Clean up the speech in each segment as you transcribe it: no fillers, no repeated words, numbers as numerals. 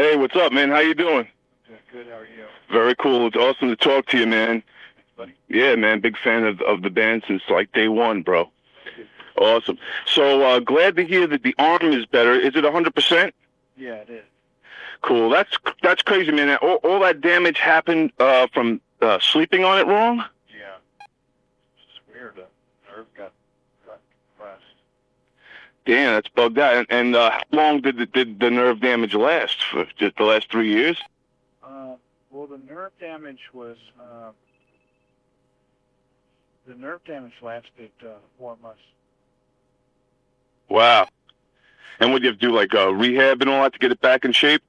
Hey, what's up, man? How you doing? Good. How are you? Very cool. It's awesome to talk to you, man. Thanks, buddy. Yeah, man. Big fan of the band since like day one, bro. Awesome. So glad to hear that the arm is better. Is it 100%? Yeah, it is. Cool. That's crazy, man. All that damage happened from sleeping on it wrong. Yeah. It's weird. The nerve got compressed. Damn, that's bugged out. And how long did the nerve damage last? For just the last 3 years? Well, the nerve damage lasted 4 months. Wow. And would you have to do like rehab and all that to get it back in shape?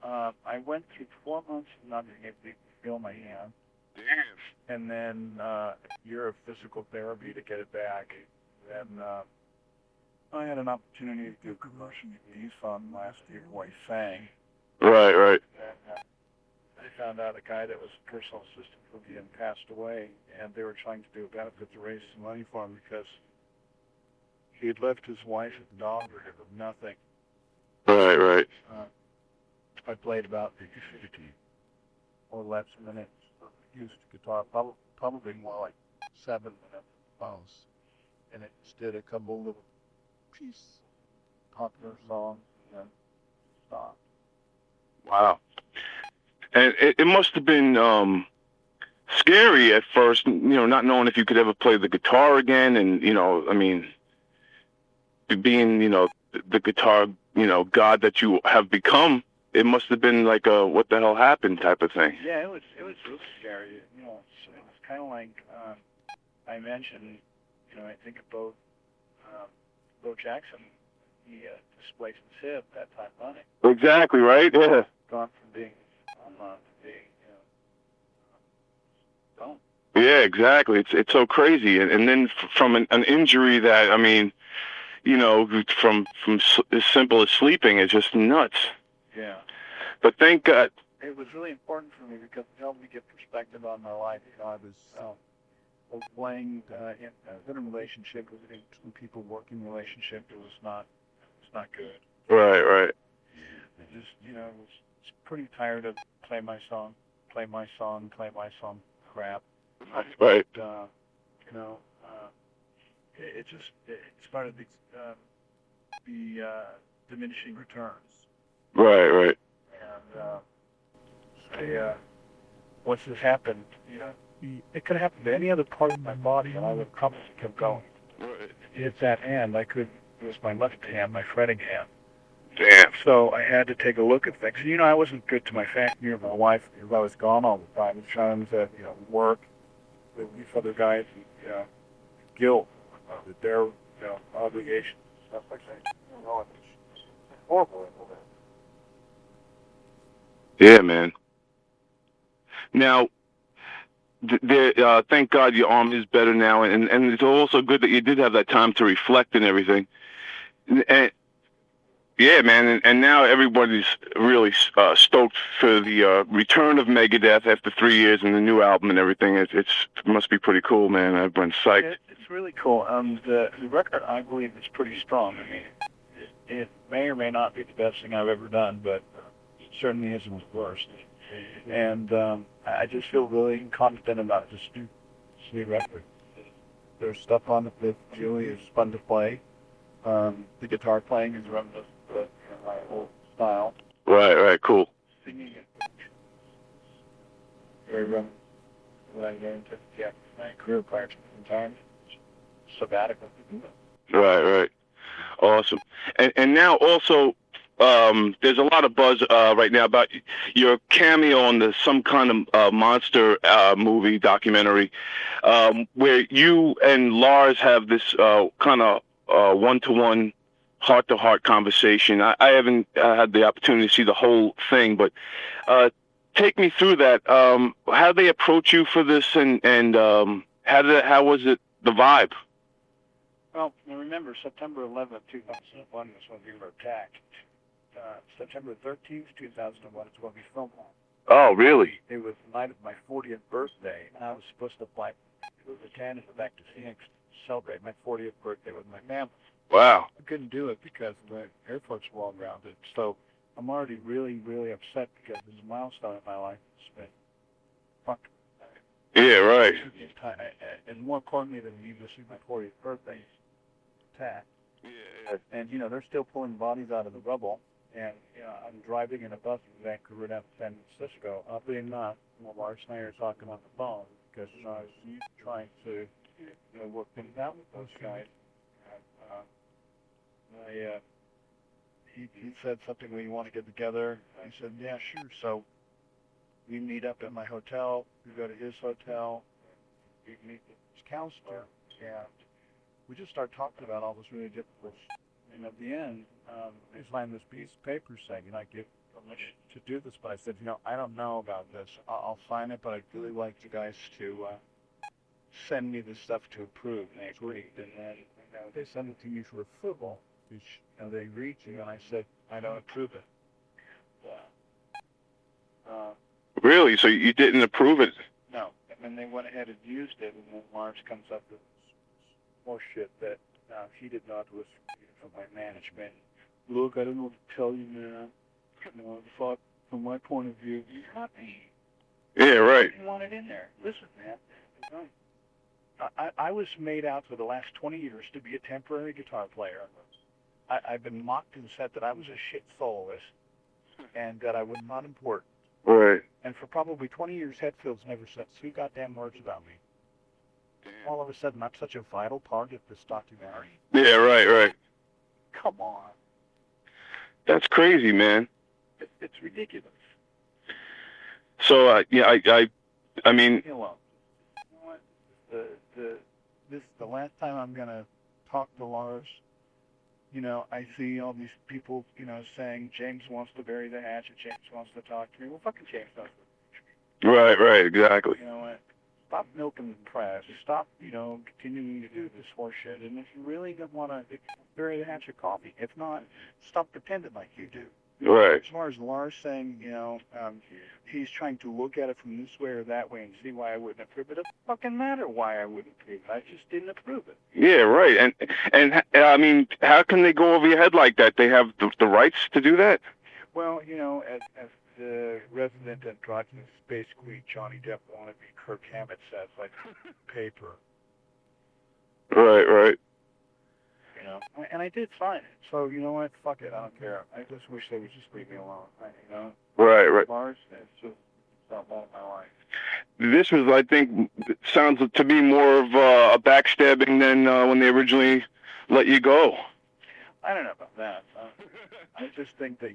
I went through 4 months of not being able to feel my hand. Damn. And then a year of physical therapy to get it back. Then I had an opportunity to do commercial release on last year where I sang. Right. And I found out a guy that was a personal assistant for me and passed away, and they were trying to do a benefit to raise some money for him because he had left his wife and daughter with nothing. Right. I played about 50 or less minutes of used guitar, probably more like 7 minutes most. And it just did a couple little popular songs and then stopped. Wow. And it must have been scary at first, not knowing if you could ever play the guitar again, and I mean, being the guitar god that you have become. It must have been like a what the hell happened type of thing. Yeah, it was really scary. It was kind of like I mentioned. I think of Bo Jackson. He displaced his hip that time running. Exactly right. Yeah. Gone from being to being gone. Yeah, exactly. It's so crazy, and then from an injury that from as simple as sleeping is just nuts. Yeah. But thank God. It was really important for me because it helped me get perspective on my life. I was playing in a relationship with two people, working relationship. It was not good. Right. I just was pretty tired of play my song crap. Right. It started to be diminishing returns. Right. And once this happened, it could happen to any other part of my body, and I would probably kept going. Right. It's that hand. It was my left hand, my fretting hand. Damn. So I had to take a look at things. I wasn't good to my family or my wife because I was gone all the time. I was trying to, work with these other guys, and guilt, with their, obligations, stuff like that. It's horrible. Yeah, man. Now, thank God your arm is better now, and it's also good that you did have that time to reflect and everything. And yeah, man, and now everybody's really stoked for the return of Megadeth after 3 years and the new album and everything. It must be pretty cool, man. Everyone's psyched. It's really cool. The record, I believe, is pretty strong. I mean, it may or may not be the best thing I've ever done, but it certainly isn't the worst. And I just feel really confident about this new record. There's stuff on it that really is fun to play. The guitar playing is reminiscent of my old style. Right, cool. Singing it very reminiscent of what I learned at my career prior to the time. Sabbatical to do it. Right. Awesome. And now also, there's a lot of buzz right now about your cameo on some kind of monster movie documentary, where you and Lars have this kind of one-to-one, heart-to-heart conversation. I haven't had the opportunity to see the whole thing, but take me through that. How did they approach you for this, and how was it, the vibe? Well, remember, September 11th, 2001 was when we were attacked. September 13th, 2001 is when we filmed that. Oh, really? It was the night of my 40th birthday, and I was supposed to fly to Canada back to Phoenix to celebrate my 40th birthday with my family. Wow. I couldn't do it because the airports were all grounded. So I'm already really, really upset because there's a milestone in my life. It's been fuck. Yeah, right. And more importantly than me missing my 40th birthday attack. Yeah. And, they're still pulling bodies out of the rubble. And, I'm driving in a bus from Vancouver down to San Francisco. Oddly enough, Lars and I are talking on the phone because I was trying to work things out with those guys. And, he said something, "Well, you want to get together?" I said, "Yeah, sure." So we meet up at my hotel. We go to his hotel. We meet with his counselor. And we just start talking about all this really difficult stuff. And at the end, I find this piece of paper saying, I give permission to do this. But I said, I don't know about this. I'll sign it, but I'd really like you guys to send me the stuff to approve. And they agreed. And then they sent it to me for approval, which they agreed to. And I said, I don't approve it. Really? So you didn't approve it? No. And then they went ahead and used it. And then Lars comes up with more shit that he did not was from my management. Look, I don't know what to tell you, man. Fuck, from my point of view, you're not me. Yeah, right. You want it in there. Listen, man. I was made out for the last 20 years to be a temporary guitar player. I've been mocked and said that I was a shit soloist and that I was not important. Right. And for probably 20 years, Hetfield's never said 2 goddamn words about me. Damn. All of a sudden, I'm such a vital part of this documentary. Yeah, right. Come on. That's crazy, man. It's ridiculous. So, I mean... You know what? This is the last time I'm going to talk to Lars. I see all these people, saying James wants to bury the hatchet, James wants to talk to me. Well, fucking James does. Right, exactly. You know what? Stop milking the press. Stop, continuing to do this horse shit. And if you really don't want to bury the hatchet, call me. If not, stop pretending like you do. Right. As far as Lars saying, he's trying to look at it from this way or that way and see why I wouldn't approve it. It doesn't fucking matter why I wouldn't approve it. I just didn't approve it. Yeah, right. And I mean, how can they go over your head like that? They have the rights to do that? Well, as the resident androgynous space queen Johnny Depp wanted me, Kirk Hammett says, like, paper. Right. And I did sign it. So, you know what? Fuck it. I don't care. I just wish they would just leave me alone. Right. Lars, it's just not about my life. This was, I think, sounds to me more of a backstabbing than when they originally let you go. I don't know about that. I just think that,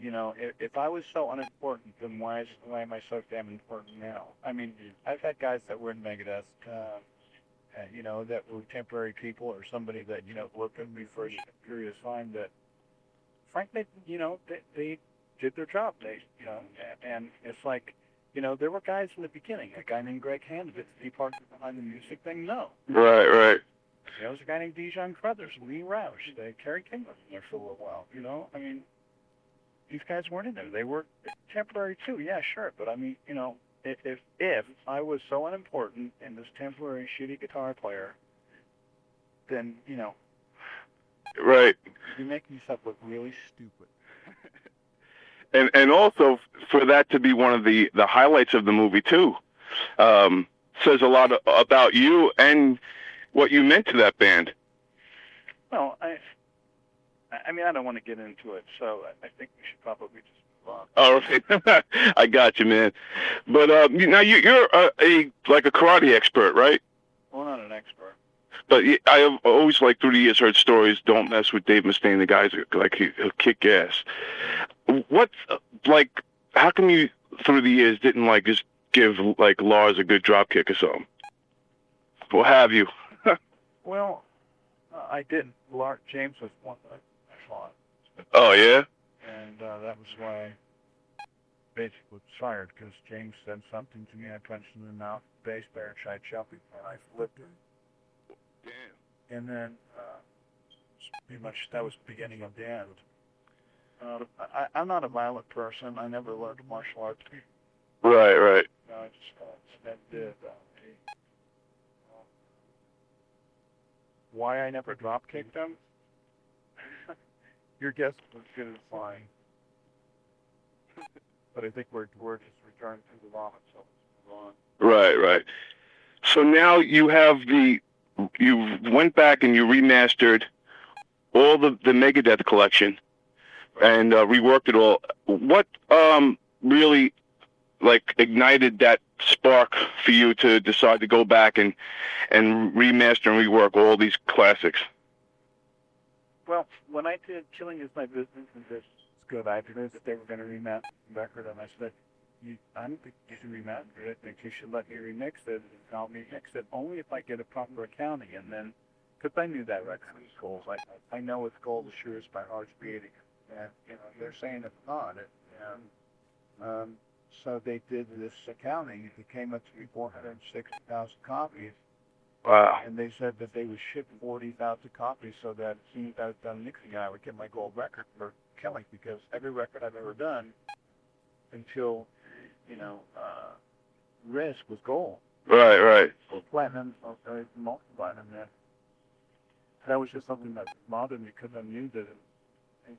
if I was so unimportant, then why am I so damn important now? I mean, I've had guys that were in Megadeth, that were temporary people or somebody that, worked with me for a period of time that, frankly, they did their job. And it's like, there were guys in the beginning, a guy named Greg Hand, did the part behind the music thing? No. Right. There was a guy named Dijon Crothers, Lee Roush, Kerry King was in there for a little while, I mean, these guys weren't in there. They were temporary too, yeah, sure. But I mean, if I was so unimportant and this temporary shitty guitar player, then, Right. you make yourself look really stupid. And also, for that to be one of the highlights of the movie, too, says a lot about you and what you meant to that band. Well, I mean, I don't want to get into it, so I think we should probably just move on. Oh, okay. I got you, man. But now you're like a karate expert, right? Well, not an expert. But I have always, like, through the years, heard stories, don't mess with Dave Mustaine, the guy's, like, he'll kick ass. What, like, how come you, through the years, didn't, like, just give, like, Lars a good drop kick or something? Or have you? Well, I didn't. James was one that I fought. Oh, yeah? And that was why I basically was fired, because James said something to me. I punched him in the mouth, bass player, and tried jumping, and I flipped him. Damn. And then, pretty much, that was the beginning of the end. I'm not a violent person. I never learned martial arts. Right. No, I just did. Why I never drop kicked them? Your guess was as good as mine. But I think we're just returned to the vomit, so let's move on. Right, right. So now you went back and you remastered all the Megadeth collection and reworked it all. What really like ignited that spark for you to decide to go back and remaster and rework all these classics? Well, when I did Killing Is My Business and This is Good, I heard that they were going to remaster the record, and I said, I don't think you should remaster it. I think you should let me remix it, and I'll remix it only if I get a proper accounting. And then, because I knew that record was gold, I know it's gold assures by heart's beating, and they're saying it's not. And so they did this accounting. It came up to be 460,000 copies. Wow. And they said that they would ship 40,000 copies so that as soon as I was done mixing, I would get my gold record for Kelly, because every record I've ever done until, Risk was gold. Right, right. Or platinum, or multi-platinum. That was just something that bothered me because I knew that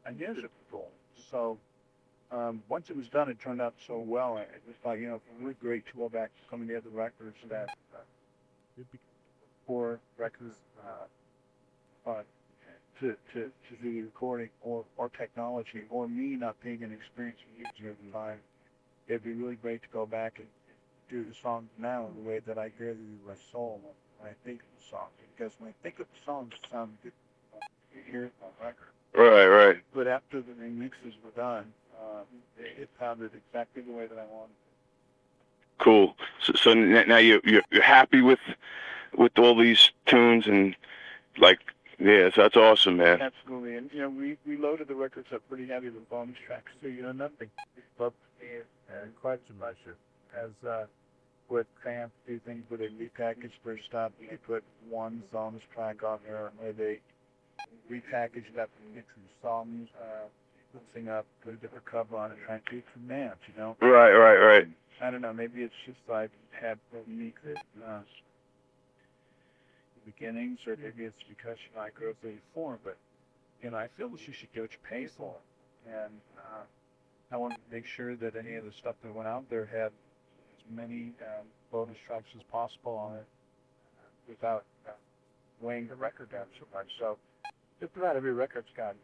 I knew it was gold. So once it was done, it turned out so well. It was like, it was really great to go back to some of the other records that for records to do the recording or technology or me not being an experienced user at the time. It'd be really great to go back and do the songs now in the way that I hear them in my soul when I think of the song. Because when I think of the songs, it sounds good. You hear it on record. Right, right. But after the remixes were done, it sounded exactly the way that I wanted. Cool. So now you're happy with all these tunes and like, yeah, so that's awesome, man. Absolutely. And we loaded the records up pretty heavy with bonus tracks, so nothing but quite so much as with fans do things where they repackage their stuff. They put one bonus track on there, or they repackage it up and mix some songs, mixing up, put a different cover on it, trying to do some dance, Right, right, right. I don't know. Maybe it's just I've had unique beginnings, or maybe it's because I grew up in form. But I feel that you should get what you pay for, and I want to make sure that any of the stuff that went out there had as many bonus tracks as possible on it, without weighing the record down so much. So just about every record's got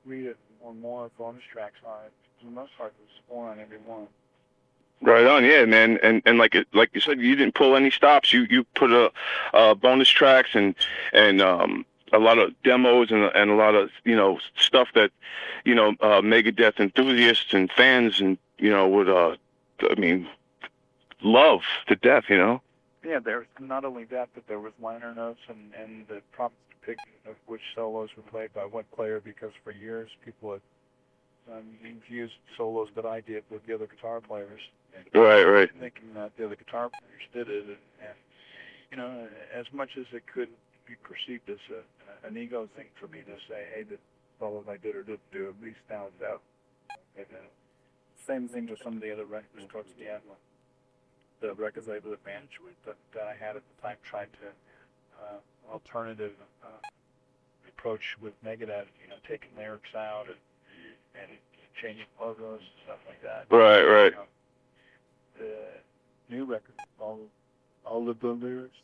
3 or more bonus tracks on it. For the most part, there's 4 on every one. Right on, yeah, man, and like you said, you didn't pull any stops. You put a bonus tracks and a lot of demos and a lot of stuff that Megadeth enthusiasts and fans and would love to death. Yeah, there's not only that, but there was liner notes and the proper depiction of which solos were played by what player, because for years people had confused solos that I did with the other guitar players. Right. Thinking that the other guitar players did it, and as much as it could be perceived as an ego thing for me to say, hey, the solo I did or didn't do at least stands out. And same thing with some of the other records towards the end. The records I was managed with that I had at the time tried to alternative approach with Megadeth, taking lyrics out and changing logos and stuff like that. Right. The new record, all of the lyrics,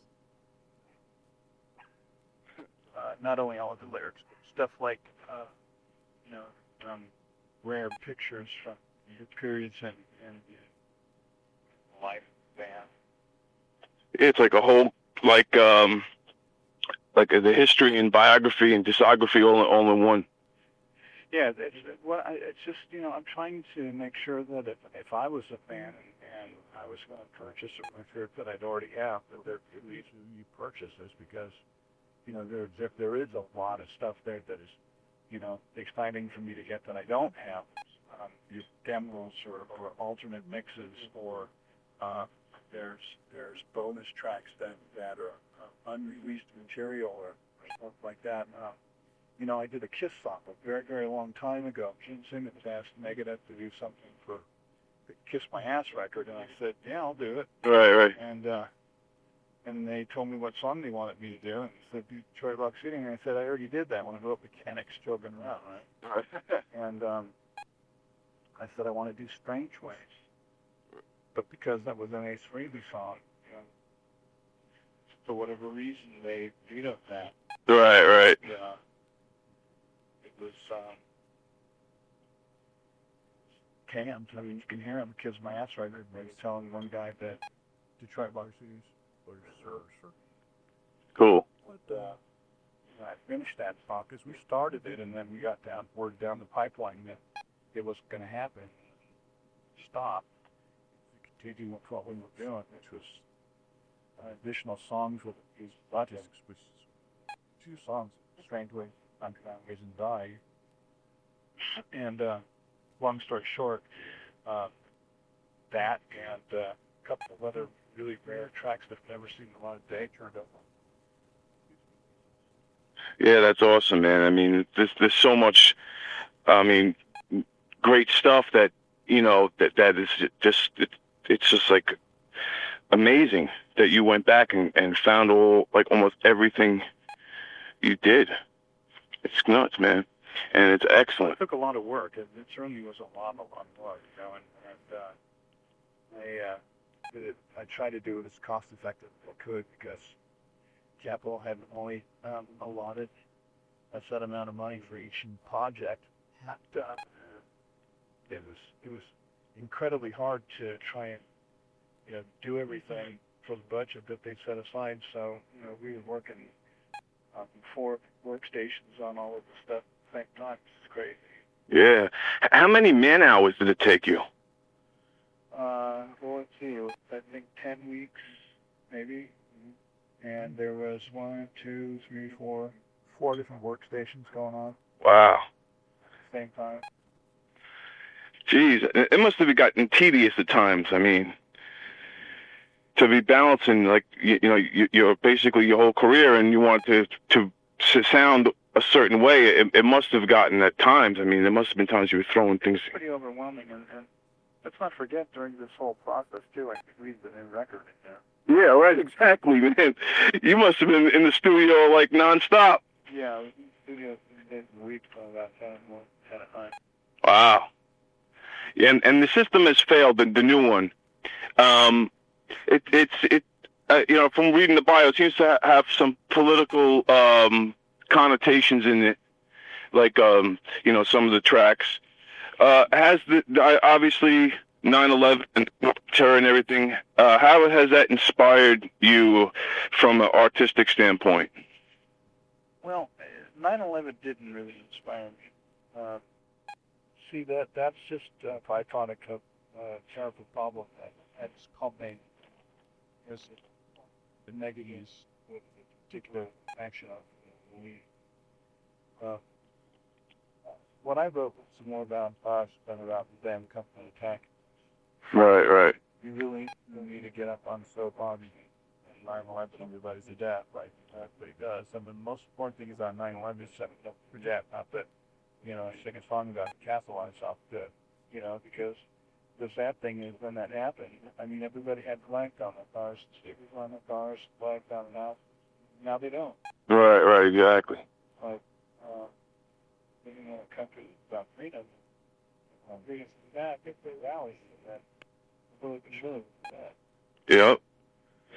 not only all of the lyrics, but stuff like, rare pictures from periods in life band. It's like a whole like the history and biography and discography all in one. Yeah, it's just I'm trying to make sure that if I was a fan and I was going to purchase a record that I'd already have, that there could be you purchase this, because there is a lot of stuff there that is exciting for me to get that I don't have. Your demos or alternate mixes, or there's bonus tracks that are unreleased material or stuff like that. I did a Kiss song a very, very long time ago. Gene Simmons asked Megadeth to do something for the Kiss My Ass record, and I said, yeah, I'll do it. Right. And they told me what song they wanted me to do, and they said, do Detroit Rock City, and I said, I already did that when I wrote Mechanics Children Around, right? And I said I want to do Strange Ways, but because that was an Ace Frehley song, for whatever reason they vetoed that. Right, right. It was canned. I mean, you can hear him kiss my ass right there. He's telling one guy that Detroit License or Sir. Cool. But I finished that song because we started it, and then we got word down the pipeline that it was going to happen. Stop. We continued with what we were doing, which was additional songs with these projects, which is 2 songs, Strange Ways, Unkind Ways, and Die. And long story short, that and a couple of other really rare tracks that have never seen a lot of day turned up. Yeah, that's awesome, man. I mean, there's so much, I mean, great stuff that, you know, that is just, it's just like amazing that you went back and found almost everything you did. It's nuts, man. And it's excellent. It took a lot of work. It certainly was a lot of work, you know, and I tried to do it as cost effective as I could because Capitol had only allotted a set amount of money for each project. It was incredibly hard to try and do everything for the budget that they set aside. So we were working 4 workstations on all of the stuff at the same time. It's crazy. Yeah. How many man hours did it take you? Well, let's see. It was, I think 10 weeks, maybe. And there was 1, 2, 3, 4 different workstations going on. Wow. At the same time. Jeez, it must have gotten tedious at times. I mean, to be balancing, like, you're basically your whole career, and you want to sound a certain way. It must have gotten at times. I mean, there must have been times you were throwing things. It's pretty overwhelming, and let's not forget during this whole process too, I read the new record in there. Yeah, right, exactly, man. You must have been in the studio like nonstop. Yeah, I was in the studio 3 days a week for about 10 at a time. Wow. Yeah, and the system has failed. The new one. From reading the bio, it seems to have some political connotations in it, like some of the tracks. Has obviously 9/11 and terror and everything? How has that inspired you from an artistic standpoint? Well, 9/11 didn't really inspire me. See, that's just a byproduct of a terrible problem that's culminating as the negatives with a particular action of the what I wrote was more about us than about the damn company attack. Right. You really need to get up on the soapbox and 9/11 everybody's a death, like everybody does. And the most important thing is on 9/11 is setting up for death, not that, I sing a song about the castle on itself, because the sad thing is when that happened, I mean, everybody had flags on their cars, stickers on their cars, flags on the house. Now they don't. Right, exactly. Like, living in a country about freedom, freedom from that, good for rallies, and that really was that. Yep.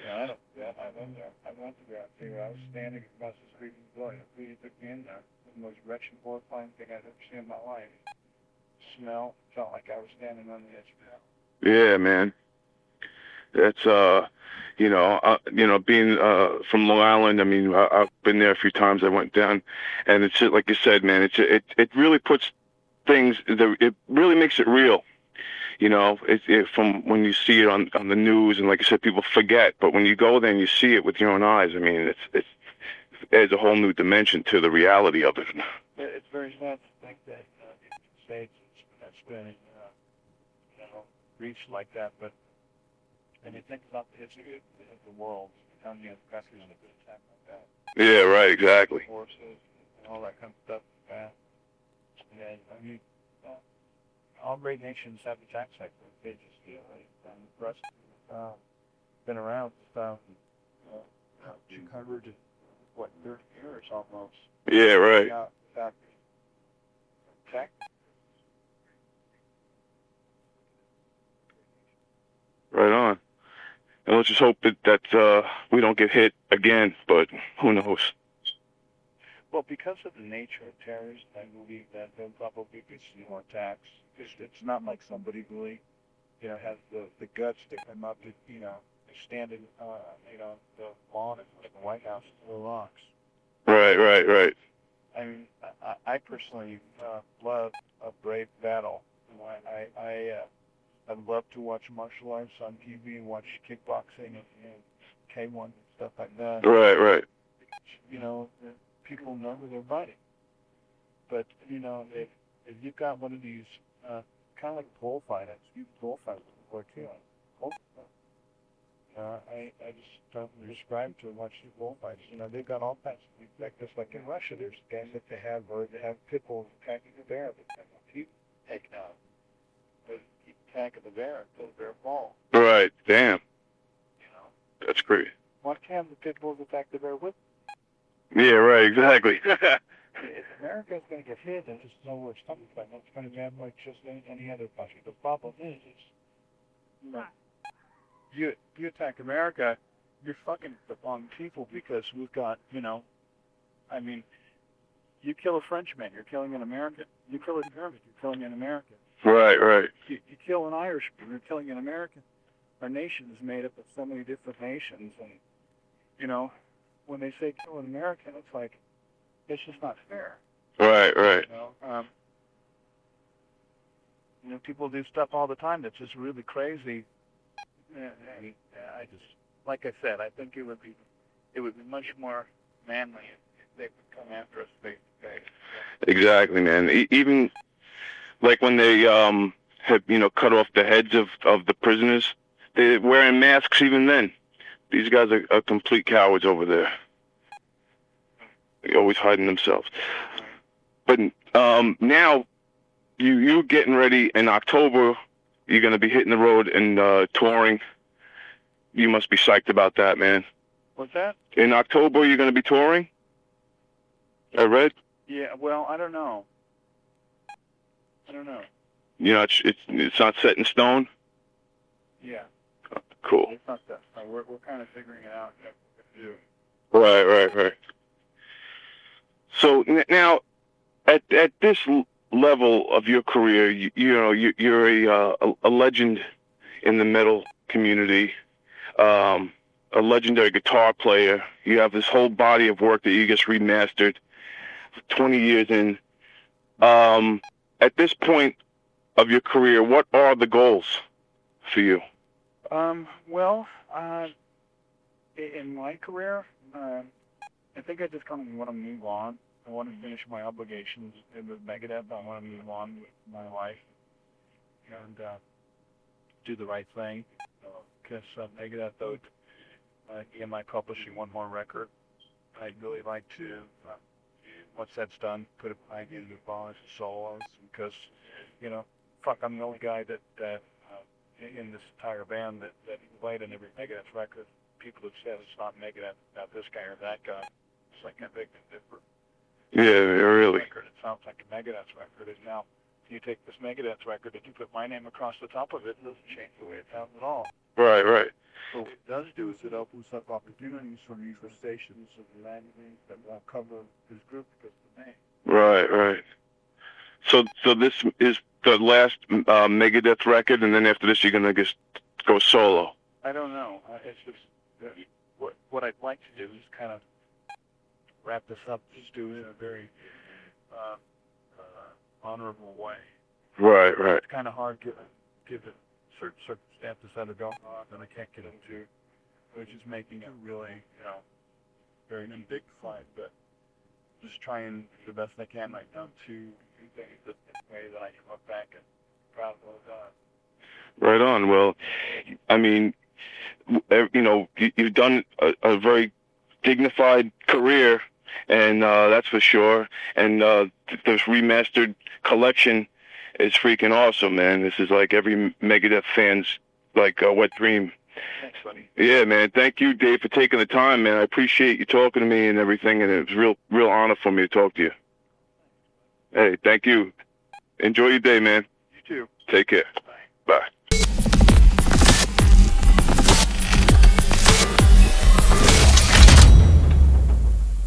I don't do that. I went to that thing where I was standing across the street from the building. The police took me in there. The most wretched, horrifying thing I've ever seen in my life. Smell felt like I was standing on the edge of hell. Yeah, man. That's being from Long Island. I mean, I've been there a few times. I went down, and it's like you said, man. It really puts things. It really makes it real. From when you see it on the news, and like I said, people forget. But when you go there and you see it with your own eyes, I mean, it adds a whole new dimension to the reality of it. It's very sad to think that in the States it's been reached like that, but when you think about the history of the world, how many other countries have been attacked like that? Yeah, right, exactly. Forces and all that kind of stuff. And I mean, all great nations have attacks like that. They just for us, been around since 230 years almost. Yeah, right. Attack. Right on. And let's just hope that we don't get hit again, but who knows? Well, because of the nature of terrorism, I believe that there'll probably be some more attacks. It's not like somebody really, has the guts to come up and, stand in, the lawn of the White House and throw rocks. Right. I mean, I personally love a brave battle. I love to watch martial arts on TV and watch kickboxing and K1 and stuff like that. Right. People know who they're fighting. But, if you've got one of these, kind of like bullfighters, before too. I just don't describe to watch the bullfights. They've got all kinds of effects. Just like in Russia, there's gangs that they have pit bulls attacking the bear, but they have people taken out. But keep attacking the bear until the bear falls. Right. Damn. That's great. Why can't the pit bulls attack the bear with them? Yeah, right, exactly. If America is going to get hit, and just know where it's coming from. It's going to be like just any other country. The problem is you attack America, you're fucking the wrong people, because we've got, I mean, you kill a Frenchman, you're killing an American. You kill a German, you're killing an American. Right. You kill an Irishman, you're killing an American. Our nation is made up of so many different nations, and, when they say kill an American, it's like, it's just not fair. Right. People do stuff all the time that's just really crazy. I just, like I said, I think it would be much more manly if they would come after us face to face. Exactly, man. Even like when they had cut off the heads of the prisoners, they're wearing masks even then. These guys are complete cowards over there. They're always hiding themselves. But now you're getting ready in October. You're going to be hitting the road and touring. You must be psyched about that, man. What's that? In October, you're going to be touring? I read? Yeah, well, I don't know. It's not set in stone? Yeah. Cool. It's not that. We're kind of figuring it out. What we're going to do. Right. So now, at this level of your career, you're a legend in the metal community, a legendary guitar player. You have this whole body of work that you just remastered 20 years in. At this point of your career, what are the goals for you? Well, in my career, I think I just kind of want to move on. I want to finish my obligations with Megadeth. I want to move on with my life and do the right thing. Because Megadeth, though, EMI publishing one more record, I'd really like to, once that's done, put it back into the bonus of solos. Because, I'm the only guy that in this entire band that played in every Megadeth record. People have said it's not Megadeth, not this guy or that guy. It's like a big difference. Yeah, really. Record. It sounds like a Megadeth record. And now, you take this Megadeth record and you put my name across the top of it, it doesn't change the way it sounds at all. Right. So what it does do is it opens up opportunities for me for stations and magazines that cover this group because of the name. Right. So this is the last Megadeth record, and then after this you're going to just go solo? I don't know. It's just what I'd like to do is kind of wrap this up, just do it in a very honorable way. Right. It's kind of hard given certain circumstances that are going on that I can't get into, which is making it really, very undignified, but just trying the best I can right now to do things in a way that I can look back and proud of what I've done. Right on. Well, I mean, you've done a very dignified career, and that's for sure. And this remastered collection is freaking awesome, man. This is like every Megadeth fan's like wet dream. Thanks, buddy. Yeah, man. Thank you, Dave, for taking the time, man. I appreciate you talking to me and everything, and it was real honor for me to talk to you. Hey, thank you. Enjoy your day, man. You too. Take care.